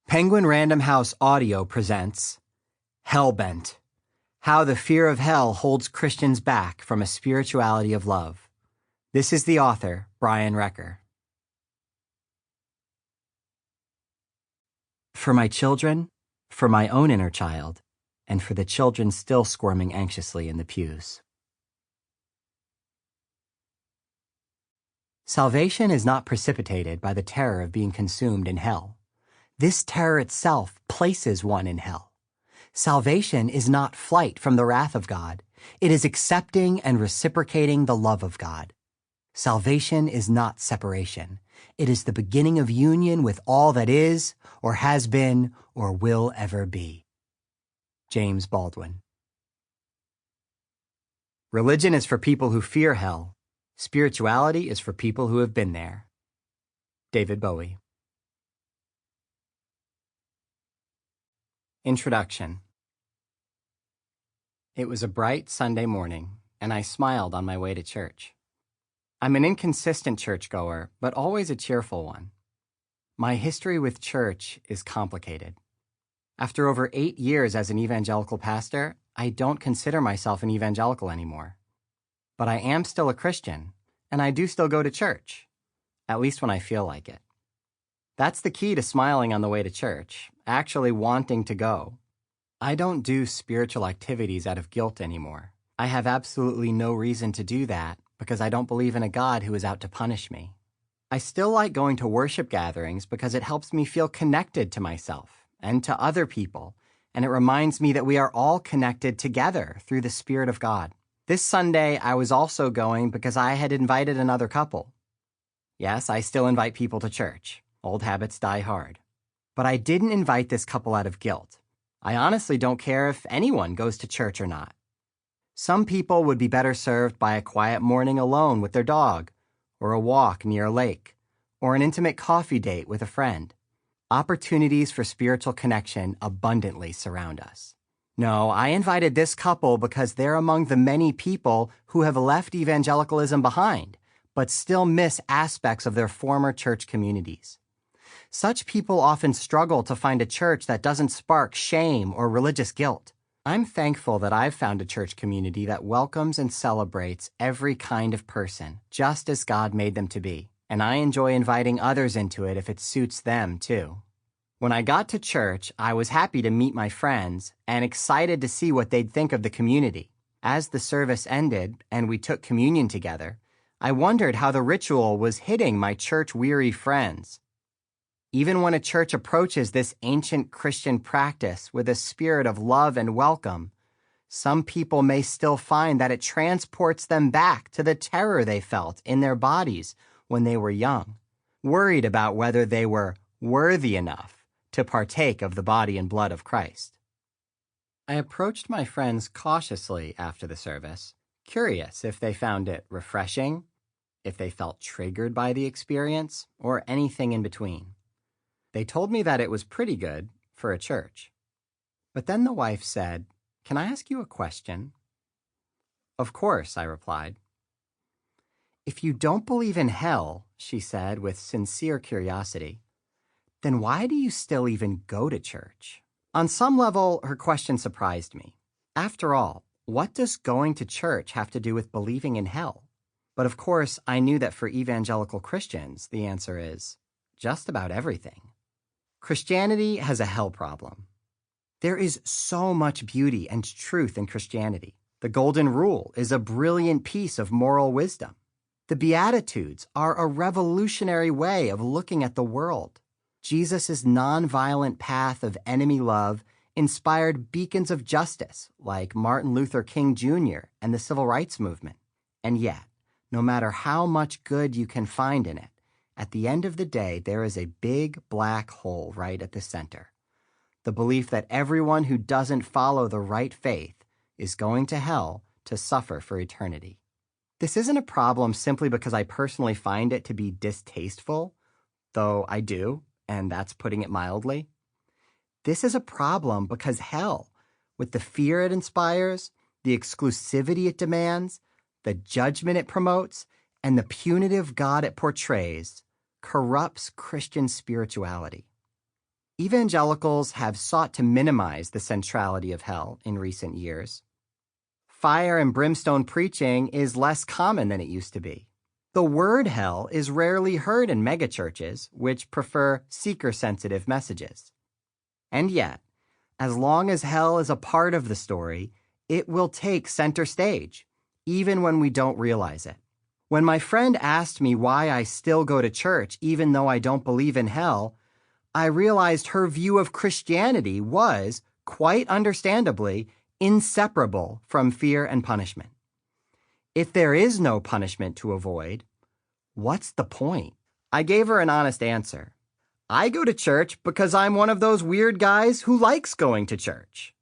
Penguin Random House Audio presents Hellbent, How the Fear of Hell Holds Christians Back from a Spirituality of Love. This is the author, Brian Recker. For my children, for my own inner child, and for the children still squirming anxiously in the pews. Salvation is not precipitated by the terror of being consumed in hell. This terror itself places one in hell. Salvation is not flight from the wrath of God. It is accepting and reciprocating the love of God. Salvation is not separation. It is the beginning of union with all that is, or has been, or will ever be. James Baldwin. Religion is for people who fear hell. Spirituality is for people who have been there. David Bowie. Introduction. It was a bright Sunday morning, and I smiled on my way to church. I'm an inconsistent churchgoer, but always a cheerful one. My history with church is complicated. After over 8 years as an evangelical pastor, I don't consider myself an evangelical anymore. But I am still a Christian, and I do still go to church, at least when I feel like it. That's the key to smiling on the way to church, actually wanting to go. I don't do spiritual activities out of guilt anymore. I have absolutely no reason to do that because I don't believe in a God who is out to punish me. I still like going to worship gatherings because it helps me feel connected to myself and to other people, and it reminds me that we are all connected together through the Spirit of God. This Sunday, I was also going because I had invited another couple. Yes, I still invite people to church. Old habits die hard. But I didn't invite this couple out of guilt. I honestly don't care if anyone goes to church or not. Some people would be better served by a quiet morning alone with their dog, or a walk near a lake, or an intimate coffee date with a friend. Opportunities for spiritual connection abundantly surround us. No, I invited this couple because they're among the many people who have left evangelicalism behind, but still miss aspects of their former church communities. Such people often struggle to find a church that doesn't spark shame or religious guilt. I'm thankful that I've found a church community that welcomes and celebrates every kind of person, just as God made them to be, and I enjoy inviting others into it if it suits them too. When I got to church, I was happy to meet my friends and excited to see what they'd think of the community. As the service ended and we took communion together, I wondered how the ritual was hitting my church-weary friends. Even when a church approaches this ancient Christian practice with a spirit of love and welcome, some people may still find that it transports them back to the terror they felt in their bodies when they were young, worried about whether they were worthy enough to partake of the body and blood of Christ. I approached my friends cautiously after the service, curious if they found it refreshing, if they felt triggered by the experience, or anything in between. They told me that it was pretty good for a church. But then the wife said, "Can I ask you a question?" "Of course," I replied. "If you don't believe in hell," she said with sincere curiosity, "then why do you still even go to church?" On some level, her question surprised me. After all, what does going to church have to do with believing in hell? But of course, I knew that for evangelical Christians, the answer is just about everything. Christianity has a hell problem. There is so much beauty and truth in Christianity. The Golden Rule is a brilliant piece of moral wisdom. The Beatitudes are a revolutionary way of looking at the world. Jesus' nonviolent path of enemy love inspired beacons of justice like Martin Luther King Jr. and the Civil Rights Movement. And yet, no matter how much good you can find in it, at the end of the day, there is a big black hole right at the center. The belief that everyone who doesn't follow the right faith is going to hell to suffer for eternity. This isn't a problem simply because I personally find it to be distasteful, though I do, and that's putting it mildly. This is a problem because hell, with the fear it inspires, the exclusivity it demands, the judgment it promotes, and the punitive God it portrays, corrupts Christian spirituality. Evangelicals have sought to minimize the centrality of hell in recent years. Fire and brimstone preaching is less common than it used to be. The word hell is rarely heard in megachurches, which prefer seeker-sensitive messages. And yet, as long as hell is a part of the story, it will take center stage, even when we don't realize it. When my friend asked me why I still go to church even though I don't believe in hell, I realized her view of Christianity was, quite understandably, inseparable from fear and punishment. If there is no punishment to avoid, what's the point? I gave her an honest answer. I go to church because I'm one of those weird guys who likes going to church.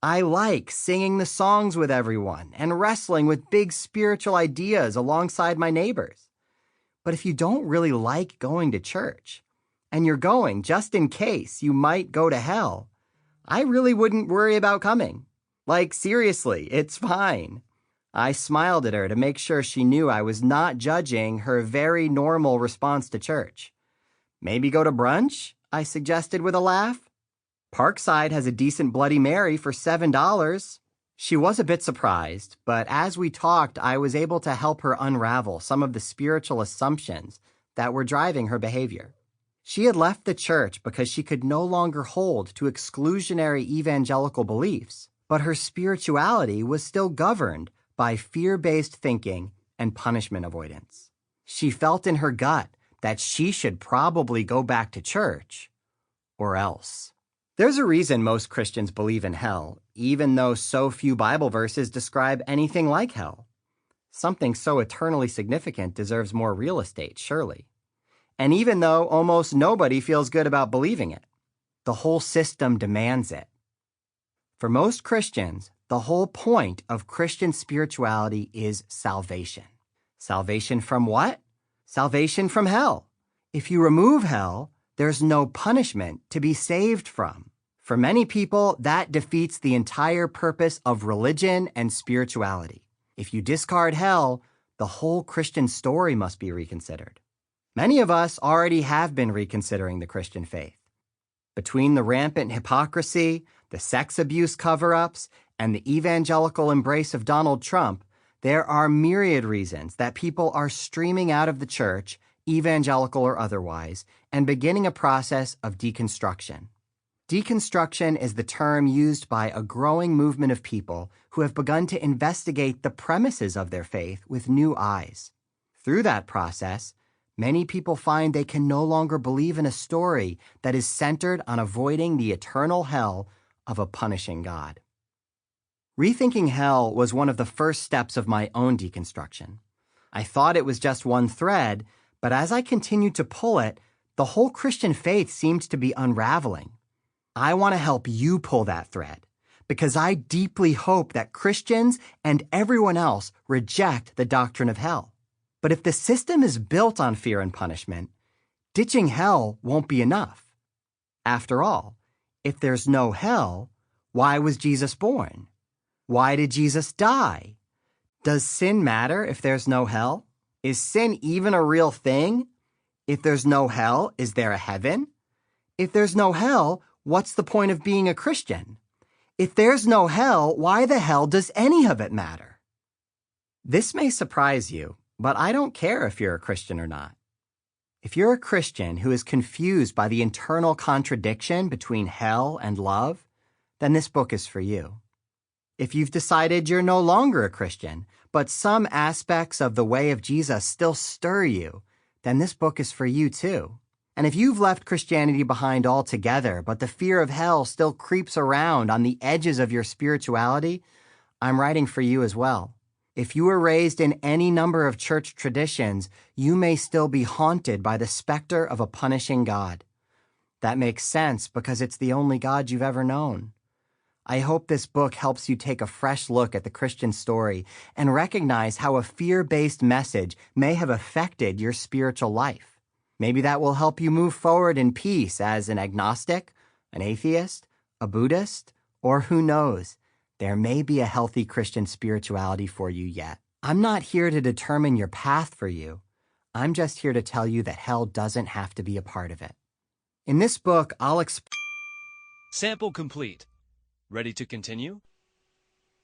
I like singing the songs with everyone and wrestling with big spiritual ideas alongside my neighbors. But if you don't really like going to church, and you're going just in case you might go to hell, I really wouldn't worry about coming. Like, seriously, it's fine. I smiled at her to make sure she knew I was not judging her very normal response to church. Maybe go to brunch? I suggested with a laugh. Parkside has a decent Bloody Mary for $7. She was a bit surprised, but as we talked, I was able to help her unravel some of the spiritual assumptions that were driving her behavior. She had left the church because she could no longer hold to exclusionary evangelical beliefs, but her spirituality was still governed by fear-based thinking and punishment avoidance. She felt in her gut that she should probably go back to church, or else. There's a reason most Christians believe in hell, even though so few Bible verses describe anything like hell. Something so eternally significant deserves more real estate, surely. And even though almost nobody feels good about believing it, the whole system demands it. For most Christians, the whole point of Christian spirituality is salvation. Salvation from what? Salvation from hell. If you remove hell, there's no punishment to be saved from. For many people, that defeats the entire purpose of religion and spirituality. If you discard hell, the whole Christian story must be reconsidered. Many of us already have been reconsidering the Christian faith. Between the rampant hypocrisy, the sex abuse cover-ups, and the evangelical embrace of Donald Trump, there are myriad reasons that people are streaming out of the church, evangelical or otherwise, and beginning a process of deconstruction. Deconstruction is the term used by a growing movement of people who have begun to investigate the premises of their faith with new eyes. Through that process, many people find they can no longer believe in a story that is centered on avoiding the eternal hell of a punishing God. Rethinking hell was one of the first steps of my own deconstruction. I thought it was just one thread, but as I continued to pull it, the whole Christian faith seemed to be unraveling. I want to help you pull that thread, because I deeply hope that Christians and everyone else reject the doctrine of hell. But if the system is built on fear and punishment, ditching hell won't be enough. After all, if there's no hell, why was Jesus born? Why did Jesus die? Does sin matter if there's no hell? Is sin even a real thing? If there's no hell, is there a heaven? If there's no hell, what's the point of being a Christian? If there's no hell, why the hell does any of it matter? This may surprise you, but I don't care if you're a Christian or not. If you're a Christian who is confused by the internal contradiction between hell and love, then this book is for you. If you've decided you're no longer a Christian, but some aspects of the way of Jesus still stir you, then this book is for you too. And if you've left Christianity behind altogether, but the fear of hell still creeps around on the edges of your spirituality, I'm writing for you as well. If you were raised in any number of church traditions, you may still be haunted by the specter of a punishing God. That makes sense because it's the only God you've ever known. I hope this book helps you take a fresh look at the Christian story and recognize how a fear-based message may have affected your spiritual life. Maybe that will help you move forward in peace as an agnostic, an atheist, a Buddhist, or who knows, there may be a healthy Christian spirituality for you yet. I'm not here to determine your path for you. I'm just here to tell you that hell doesn't have to be a part of it. In this book, I'll Sample complete. Ready to continue?